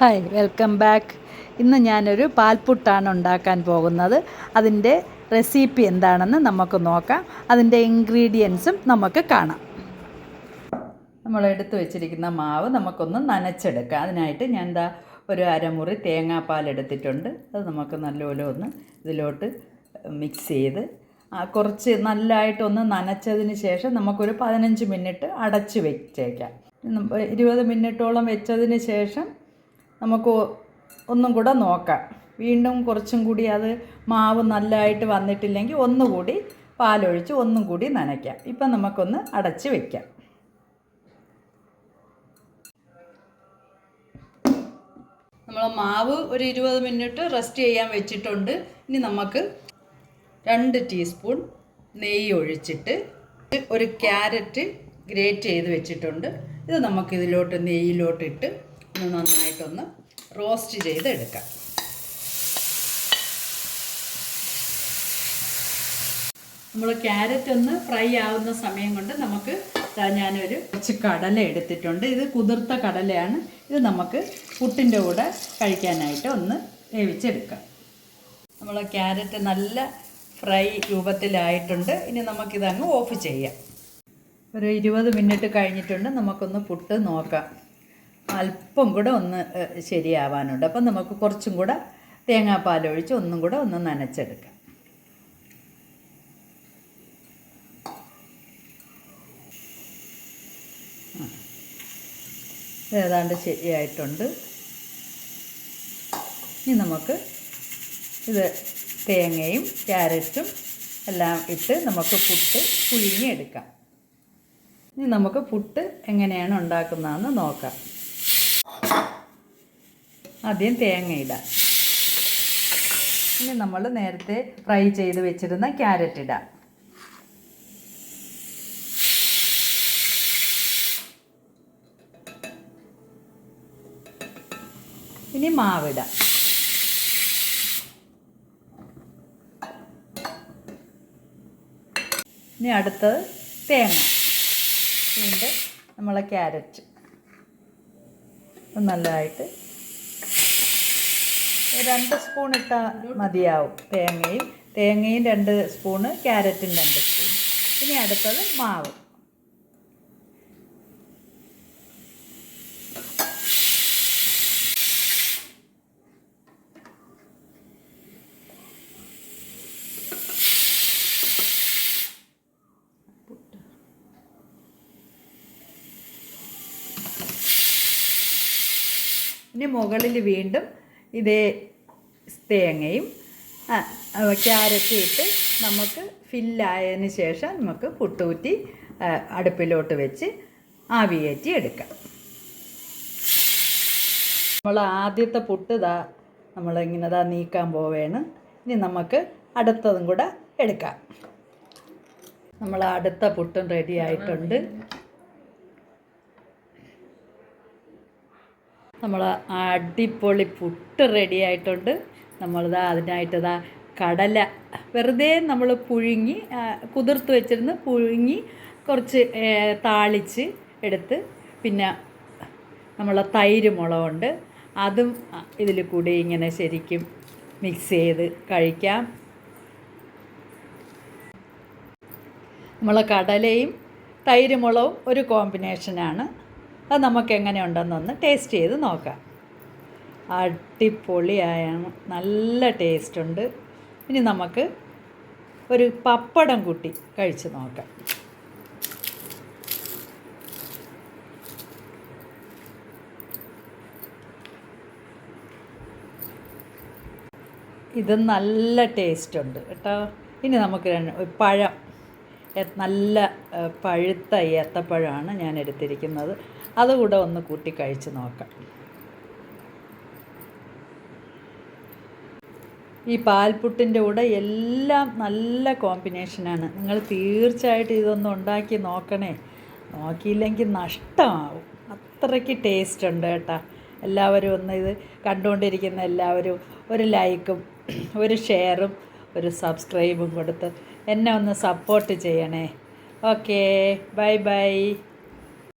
Hi, welcome back. ഇന്ന് ഞാനൊരു പാൽപ്പുട്ടാണ് ഉണ്ടാക്കാൻ പോകുന്നത്. അതിൻ്റെ റെസിപ്പി എന്താണെന്ന് നമുക്ക് നോക്കാം. അതിൻ്റെ ഇൻഗ്രീഡിയൻസും നമുക്ക് കാണാം. നമ്മൾ എടുത്തു വെച്ചിരിക്കുന്ന മാവ് നമുക്കൊന്ന് നനച്ചെടുക്കാം. അതിനായിട്ട് ഞാൻ ഒരു അരമുറി തേങ്ങാപ്പാൽ എടുത്തിട്ടുണ്ട്. അത് നമുക്ക് നല്ലപോലെ ഒന്ന് ഇതിലോട്ട് മിക്സ് ചെയ്ത് കുറച്ച് നല്ലതായിട്ടൊന്ന് നനച്ചതിന് ശേഷം നമുക്കൊരു 15 മിനിറ്റ് അടച്ച് വെച്ചേക്കാം. 20 മിനിറ്റോളം വെച്ചതിന് ശേഷം നമുക്ക് ഒന്നും കൂടെ നോക്കാം. വീണ്ടും കുറച്ചും കൂടി അത് മാവ് നല്ലതായിട്ട് വന്നിട്ടില്ലെങ്കിൽ ഒന്നുകൂടി പാലൊഴിച്ച് ഒന്നും കൂടി നനയ്ക്കാം. ഇപ്പം നമുക്കൊന്ന് അടച്ച് വയ്ക്കാം. നമ്മൾ മാവ് ഒരു 20 മിനിറ്റ് റെസ്റ്റ് ചെയ്യാൻ വെച്ചിട്ടുണ്ട്. ഇനി നമുക്ക് 2 ടീസ്പൂൺ നെയ്യ് ഒഴിച്ചിട്ട് ഒരു ക്യാരറ്റ് ഗ്രേറ്റ് ചെയ്ത് വെച്ചിട്ടുണ്ട്. ഇത് നമുക്കിതിലോട്ട് നെയ്യിലോട്ടിട്ട് നന്നായിട്ടൊന്ന് റോസ്റ്റ് ചെയ്തെടുക്കാം. നമ്മൾ ക്യാരറ്റ് ഒന്ന് ഫ്രൈ ആവുന്ന സമയം കൊണ്ട് നമുക്ക് ഞാനൊരു കുറച്ച് കടല എടുത്തിട്ടുണ്ട്. ഇത് കുതിർത്ത കടലയാണ്. ഇത് നമുക്ക് പുട്ടിൻ്റെ കൂടെ കഴിക്കാനായിട്ട് ഒന്ന് വേവിച്ചെടുക്കാം. നമ്മൾ ക്യാരറ്റ് നല്ല ഫ്രൈ രൂപത്തിലായിട്ടുണ്ട്. ഇനി നമുക്കിതങ്ങ് ഓഫ് ചെയ്യാം. ഒരു 20 മിനിറ്റ് കഴിഞ്ഞിട്ടുണ്ട്. നമുക്കൊന്ന് പുട്ട് നോക്കാം. അല്പം കൂടെ ഒന്ന് ശരിയാവാനുണ്ട്. അപ്പം നമുക്ക് കുറച്ചും കൂടെ തേങ്ങാപ്പാലൊഴിച്ച് ഒന്നും കൂടെ ഒന്ന് നനച്ചെടുക്കാം. ഏതാണ്ട് ശരിയായിട്ടുണ്ട്. ഇനി നമുക്ക് ഇത് തേങ്ങയും ക്യാരറ്റും എല്ലാം ഇട്ട് നമുക്ക് പുട്ട് പുഴുങ്ങിയെടുക്കാം. ഇനി നമുക്ക് പുട്ട് എങ്ങനെയാണ് ഉണ്ടാക്കുന്നതെന്ന് നോക്കാം. ആദ്യം തേങ്ങ ഇടാം. ഇനി നമ്മൾ നേരത്തെ ഫ്രൈ ചെയ്ത് വെച്ചിരുന്ന ക്യാരറ്റ് ഇടാം. ഇനി മാവിടാം. ഇനി അടുത്തത് തേങ്ങ. വീണ്ടും നമ്മളെ ക്യാരറ്റ് നല്ലതായിട്ട് 2 സ്പൂൺ ഇട്ടാൽ മതിയാവും. തേങ്ങയും 2 സ്പൂണ്, ക്യാരറ്റും 2 സ്പൂൺ. ഇനി അടുത്തത് മാവ്. ഇനി മുകളിൽ വീണ്ടും ഇതേ തേങ്ങയും ക്യാരറ്റും ഇട്ട് നമുക്ക് ഫില്ലായതിന് ശേഷം നമുക്ക് പുട്ടൂറ്റി അടുപ്പിലോട്ട് വെച്ച് ആവിയേറ്റി എടുക്കാം. നമ്മൾ ആദ്യത്തെ പുട്ട് നമ്മളിങ്ങനെ നീക്കാൻ പോവുകയാണ്. ഇനി നമുക്ക് അടുത്തതും കൂടെ എടുക്കാം. നമ്മൾ അടുത്ത പുട്ടും റെഡി ആയിട്ടുണ്ട്. നമ്മൾ അടിപൊളി പുട്ട് റെഡി ആയിട്ടുണ്ട്. അതിനായിട്ട് കടല വെറുതെ നമ്മൾ പുഴുങ്ങി കുതിർത്ത് വെച്ചിരുന്ന് പുഴുങ്ങി കുറച്ച് താളിച്ച് എടുത്ത്, പിന്നെ തൈര് മുളകുണ്ട്, അതും ഇതിൽ കൂടി ഇങ്ങനെ ശരിക്കും മിക്സ് ചെയ്ത് കഴിക്കാം. കടലയും തൈര് മുളകും ഒരു കോമ്പിനേഷനാണ്. അത് നമുക്ക് എങ്ങനെ ഉണ്ടെന്നൊന്ന് ടേസ്റ്റ് ചെയ്ത് നോക്കാം. അടിപൊളിയായാണ്, നല്ല ടേസ്റ്റുണ്ട്. ഇനി നമുക്ക് ഒരു പപ്പടം കൂട്ടി കഴിച്ച് നോക്കാം. ഇത് നല്ല ടേസ്റ്റുണ്ട് കേട്ടോ. ഇനി നമുക്ക് പഴം, നല്ല പഴുത്ത ഏത്തപ്പഴമാണ് ഞാൻ എടുത്തിരിക്കുന്നത്. അതുകൂടെ ഒന്ന് കൂട്ടി കഴിച്ച് നോക്കാം. ഈ പാൽപ്പുട്ടിൻ്റെ കൂടെ എല്ലാം നല്ല കോമ്പിനേഷനാണ്. നിങ്ങൾ തീർച്ചയായിട്ടും ഇതൊന്ന് ഉണ്ടാക്കി നോക്കണേ. നോക്കിയില്ലെങ്കിൽ നഷ്ടമാവും. അത്രയ്ക്ക് ടേസ്റ്റ് ഉണ്ട് കേട്ടോ. എല്ലാവരും ഒന്ന് ഇത് കണ്ടുകൊണ്ടിരിക്കുന്ന എല്ലാവരും ഒരു ലൈക്കും ഒരു ഷെയറും ഒരു സബ്സ്ക്രൈബും കൊടുത്ത് എന്നെ ഒന്ന് സപ്പോർട്ട് ചെയ്യണേ. Okay, bye bye.